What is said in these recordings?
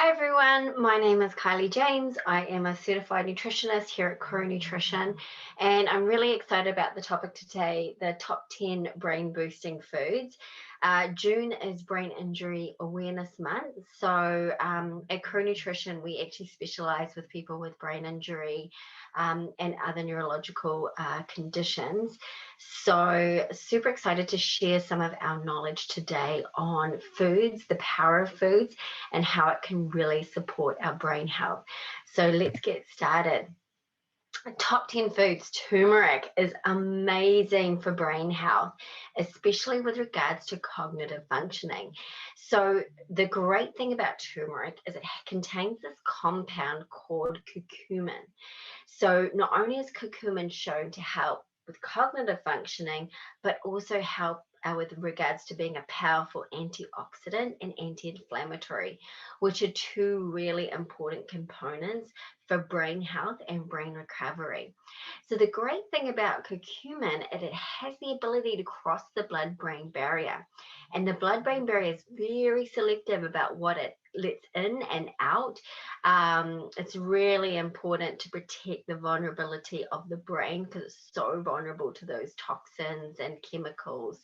Hi everyone, my name is Kylie James. I am a certified nutritionist here at Kuro Nutrition, and I'm really excited about the topic today, the top 10 brain boosting foods. June is Brain Injury Awareness Month. So at Kuro Nutrition, we actually specialize with people with brain injury and other neurological conditions. So super excited to share some of our knowledge today on foods, the power of foods, and how it can really support our brain health. So let's get started. Top 10 foods. Turmeric is amazing for brain health, especially with regards to cognitive functioning. So the great thing about turmeric is it contains this compound called curcumin. So not only is curcumin shown to help with cognitive functioning, but also help with regards to being a powerful antioxidant and anti-inflammatory, which are two really important components for brain health and brain recovery. So the great thing about curcumin is it has the ability to cross the blood-brain barrier, and the blood-brain barrier is very selective about what it lets in and out. It's really important to protect the vulnerability of the brain because it's so vulnerable to those toxins and chemicals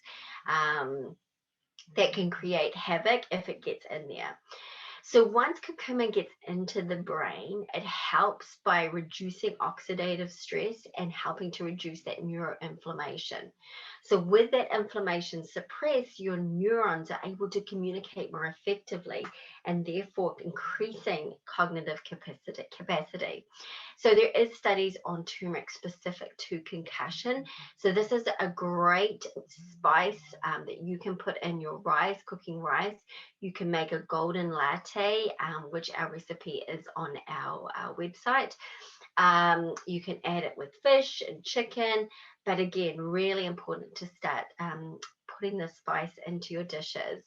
that can create havoc if it gets in there. So once curcumin gets into the brain, it helps by reducing oxidative stress and helping to reduce that neuroinflammation. So with that inflammation suppressed, your neurons are able to communicate more effectively and therefore increasing cognitive capacity. So there is studies on turmeric specific to concussion. So this is a great spice that you can put in your rice, cooking rice. You can make a golden latte, which our recipe is on our website. You can add it with fish and chicken, but again, really important to start putting the spice into your dishes.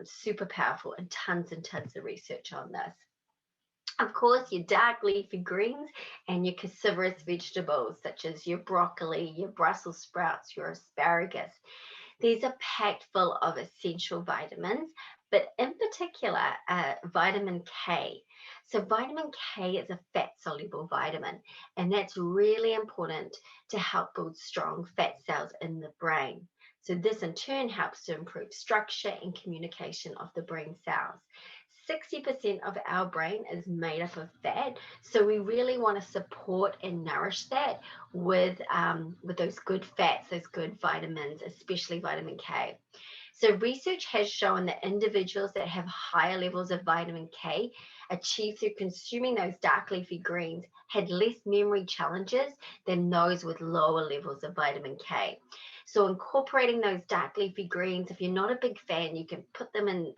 Super powerful, and tons of research on this. Of course, your dark leafy greens and your cruciferous vegetables, such as your broccoli, your Brussels sprouts, your asparagus. These are packed full of essential vitamins, but in particular, vitamin K. So vitamin K is a fat-soluble vitamin, and that's really important to help build strong fat cells in the brain. So this in turn helps to improve structure and communication of the brain cells. 60% of our brain is made up of fat, so we really want to support and nourish that with those good fats, those good vitamins, especially vitamin K. So research has shown that individuals that have higher levels of vitamin K achieved through consuming those dark leafy greens had less memory challenges than those with lower levels of vitamin K. So incorporating those dark leafy greens, if you're not a big fan, you can put them in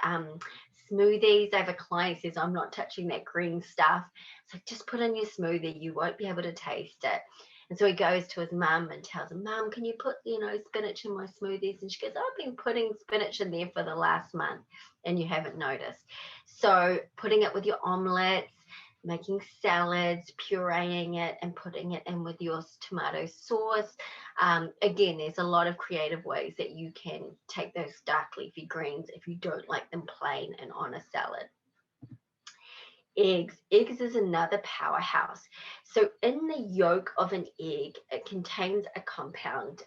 smoothies. I have a client who says, I'm not touching that green stuff. So just put in your smoothie. You won't be able to taste it. And so he goes to his mum and tells him, Mum, can you put, spinach in my smoothies? And she goes, I've been putting spinach in there for the last month and you haven't noticed. So putting it with your omelets, making salads, pureeing it and putting it in with your tomato sauce. Again, there's a lot of creative ways that you can take those dark leafy greens if you don't like them plain and on a salad. Eggs. Eggs is another powerhouse. So in the yolk of an egg, it contains a compound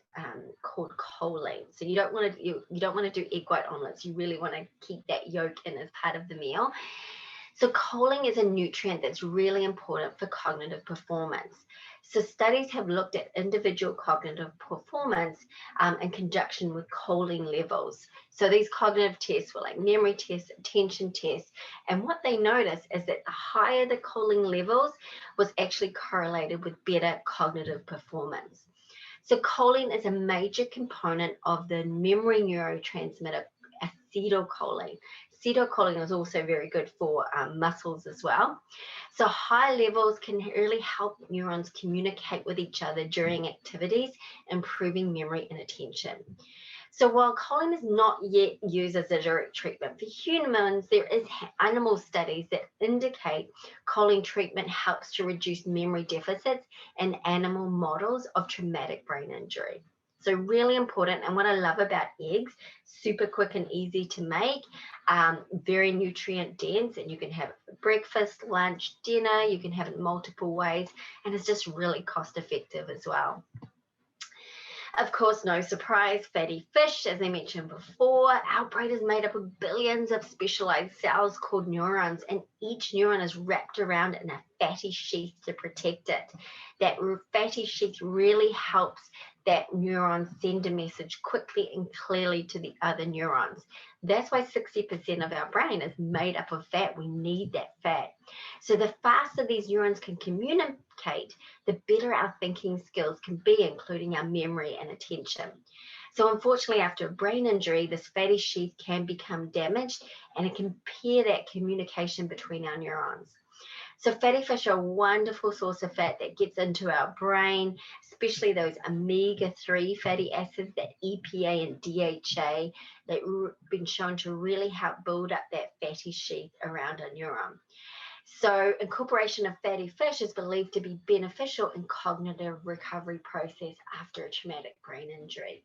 called choline. So you don't want to do egg white omelets. You really want to keep that yolk in as part of the meal. So choline is a nutrient that's really important for cognitive performance. So studies have looked at individual cognitive performance in conjunction with choline levels. So these cognitive tests were like memory tests, attention tests, and what they noticed is that the higher the choline levels was actually correlated with better cognitive performance. So choline is a major component of the memory neurotransmitter acetylcholine. Acetylcholine is also very good for muscles as well. So high levels can really help neurons communicate with each other during activities, improving memory and attention. So while choline is not yet used as a direct treatment for humans, there is animal studies that indicate choline treatment helps to reduce memory deficits in animal models of traumatic brain injury. So really important. And what I love about eggs, super quick and easy to make, very nutrient dense, and you can have breakfast, lunch, dinner. You can have it multiple ways, and it's just really cost effective as well. Of course, no surprise, fatty fish, as I mentioned before. Our brain is made up of billions of specialized cells called neurons, and each neuron is wrapped around in a fatty sheath to protect it. That fatty sheath really helps that neuron send a message quickly and clearly to the other neurons. That's why 60% of our brain is made up of fat. We need that fat. So the faster these neurons can communicate, the better our thinking skills can be, including our memory and attention. So unfortunately, after a brain injury, this fatty sheath can become damaged and it can impair that communication between our neurons. So fatty fish are a wonderful source of fat that gets into our brain, especially those omega-3 fatty acids, that EPA and DHA, that have been shown to really help build up that fatty sheath around a neuron. So incorporation of fatty fish is believed to be beneficial in cognitive recovery process after a traumatic brain injury.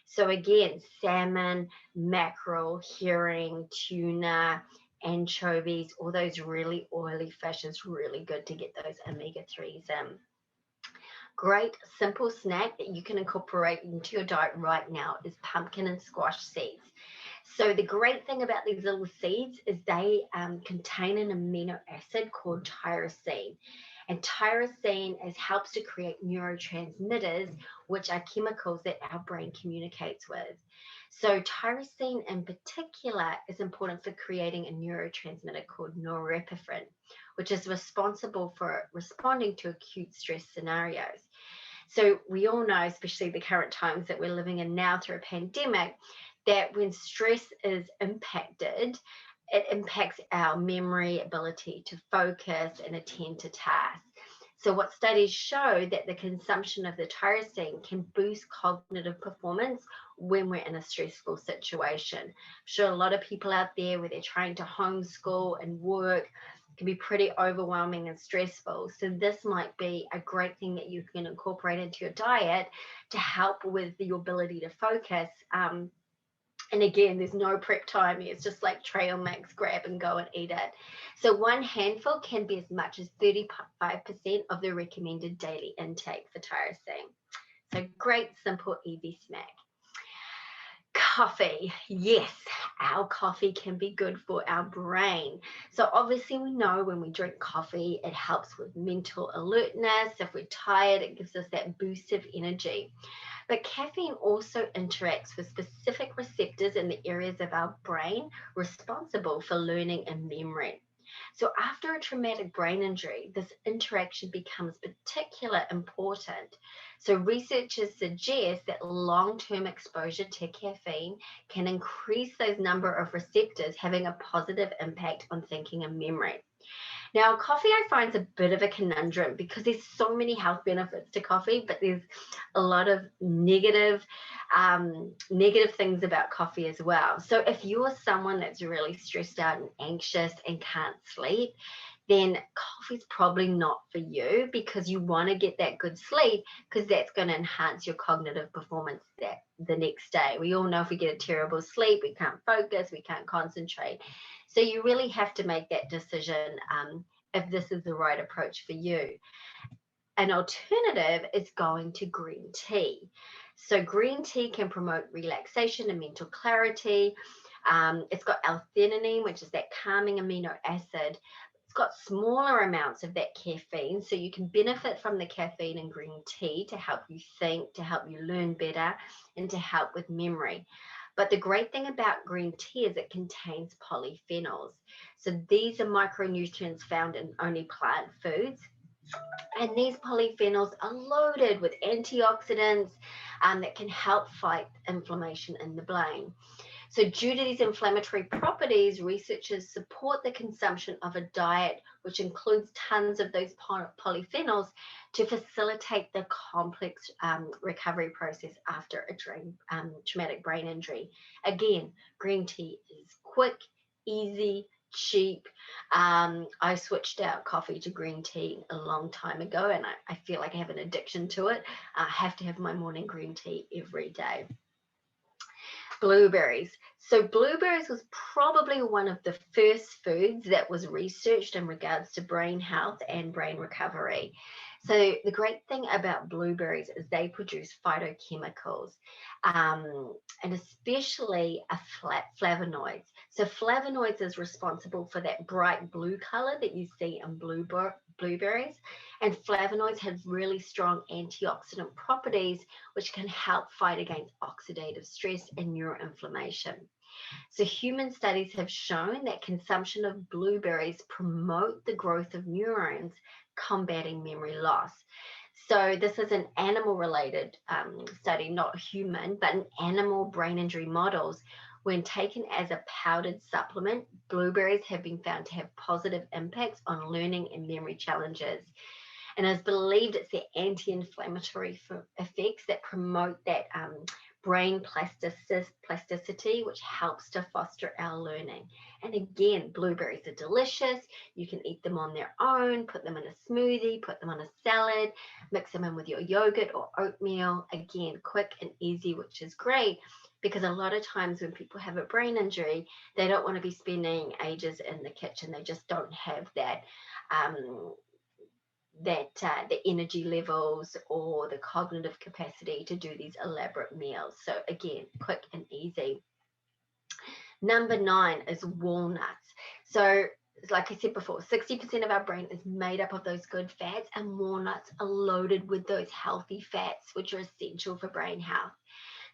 So again, salmon, mackerel, herring, tuna, anchovies, all those really oily fish is really good to get those omega-3s in. Great simple snack that you can incorporate into your diet right now is pumpkin and squash seeds. So the great thing about these little seeds is they contain an amino acid called tyrosine. And tyrosine helps to create neurotransmitters, which are chemicals that our brain communicates with. So tyrosine in particular is important for creating a neurotransmitter called norepinephrine, which is responsible for responding to acute stress scenarios. So we all know, especially the current times that we're living in now through a pandemic, that when stress is impacted, it impacts our memory, ability to focus and attend to tasks. So what studies show that the consumption of the tyrosine can boost cognitive performance when we're in a stressful situation. I'm sure a lot of people out there where they're trying to homeschool and work can be pretty overwhelming and stressful. So this might be a great thing that you can incorporate into your diet to help with your ability to focus. And again, there's no prep time. It's just like trail mix, grab and go and eat it. So one handful can be as much as 35% of the recommended daily intake for tyrosine. So great, simple, easy snack. Coffee. Yes, our coffee can be good for our brain. So obviously we know when we drink coffee, it helps with mental alertness. If we're tired, it gives us that boost of energy. But caffeine also interacts with specific receptors in the areas of our brain responsible for learning and memory. So after a traumatic brain injury, this interaction becomes particularly important. So researchers suggest that long-term exposure to caffeine can increase those number of receptors, having a positive impact on thinking and memory. Now, coffee I find is a bit of a conundrum because there's so many health benefits to coffee, but there's a lot of negative things about coffee as well. So if you're someone that's really stressed out and anxious and can't sleep, then coffee's probably not for you because you want to get that good sleep because that's going to enhance your cognitive performance the next day. We all know if we get a terrible sleep, we can't focus, we can't concentrate. So you really have to make that decision if this is the right approach for you. An alternative is going to green tea. So green tea can promote relaxation and mental clarity. It's got L-theanine, which is that calming amino acid. It's got smaller amounts of that caffeine, so you can benefit from the caffeine in green tea to help you think, to help you learn better, and to help with memory. But the great thing about green tea is it contains polyphenols. So these are micronutrients found in only plant foods. And these polyphenols are loaded with antioxidants that can help fight inflammation in the brain. So due to these inflammatory properties, researchers support the consumption of a diet which includes tons of those polyphenols to facilitate the complex recovery process after a traumatic brain injury. Again, green tea is quick, easy, cheap. I switched out coffee to green tea a long time ago, and I feel like I have an addiction to it. I have to have my morning green tea every day. Blueberries. So blueberries was probably one of the first foods that was researched in regards to brain health and brain recovery. So the great thing about blueberries is they produce phytochemicals, and especially flavonoids. So flavonoids is responsible for that bright blue color that you see in blueberries, and flavonoids have really strong antioxidant properties which can help fight against oxidative stress and neuroinflammation. So, human studies have shown that consumption of blueberries promote the growth of neurons, combating memory loss. So, this is an animal related study, not human, but in animal brain injury models. When taken as a powdered supplement, blueberries have been found to have positive impacts on learning and memory challenges. And it's believed it's the anti-inflammatory effects that promote that brain plasticity, which helps to foster our learning. And again, blueberries are delicious. You can eat them on their own, put them in a smoothie, put them on a salad, mix them in with your yogurt or oatmeal. Again, quick and easy, which is great because a lot of times when people have a brain injury, they don't want to be spending ages in the kitchen. They just don't have that um, the energy levels or the cognitive capacity to do these elaborate meals. So again, quick and easy. Number 9 is walnuts. So like I said before, 60% of our brain is made up of those good fats, and walnuts are loaded with those healthy fats, which are essential for brain health.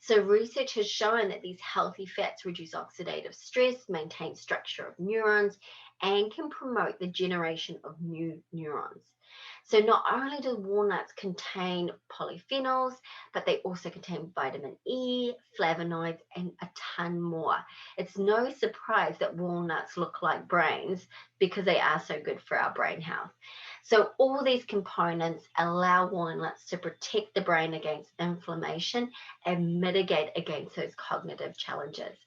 So research has shown that these healthy fats reduce oxidative stress, maintain structure of neurons, and can promote the generation of new neurons. So not only do walnuts contain polyphenols, but they also contain vitamin E, flavonoids, and a ton more. It's no surprise that walnuts look like brains because they are so good for our brain health. So all these components allow walnuts to protect the brain against inflammation and mitigate against those cognitive challenges.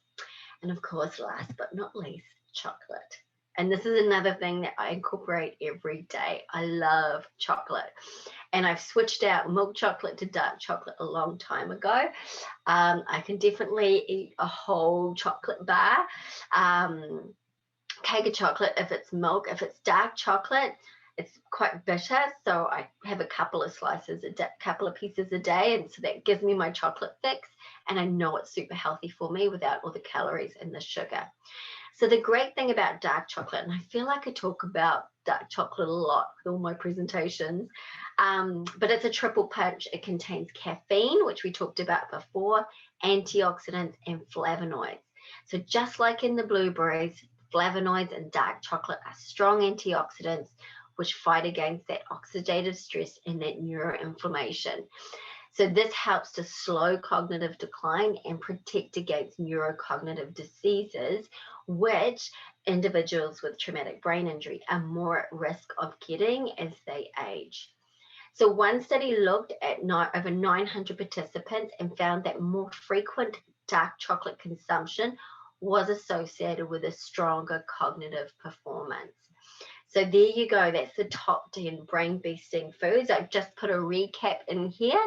And of course, last but not least, chocolate. And this is another thing that I incorporate every day. I love chocolate. And I've switched out milk chocolate to dark chocolate a long time ago. I can definitely eat a whole chocolate bar, cake of chocolate if it's milk. If it's dark chocolate, it's quite bitter, so I have a couple of slices, couple of pieces a day, and so that gives me my chocolate fix, and I know it's super healthy for me without all the calories and the sugar. So the great thing about dark chocolate, and I feel like I talk about dark chocolate a lot with all my presentations, but it's a triple punch. It contains caffeine, which we talked about before, antioxidants, and flavonoids. So just like in the blueberries, flavonoids and dark chocolate are strong antioxidants which fight against that oxidative stress and that neuroinflammation. So this helps to slow cognitive decline and protect against neurocognitive diseases, which individuals with traumatic brain injury are more at risk of getting as they age. So one study looked at over 900 participants and found that more frequent dark chocolate consumption was associated with a stronger cognitive performance. So there you go. That's the top 10 brain boosting foods. I've just put a recap in here.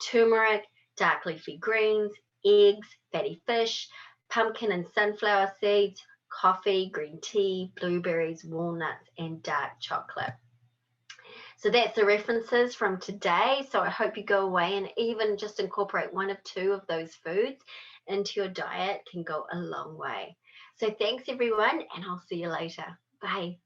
Turmeric, dark leafy greens, eggs, fatty fish, pumpkin and sunflower seeds, coffee, green tea, blueberries, walnuts, and dark chocolate. So that's the references from today. So I hope you go away and even just incorporate one or two of those foods into your diet can go a long way. So thanks everyone, and I'll see you later. Bye.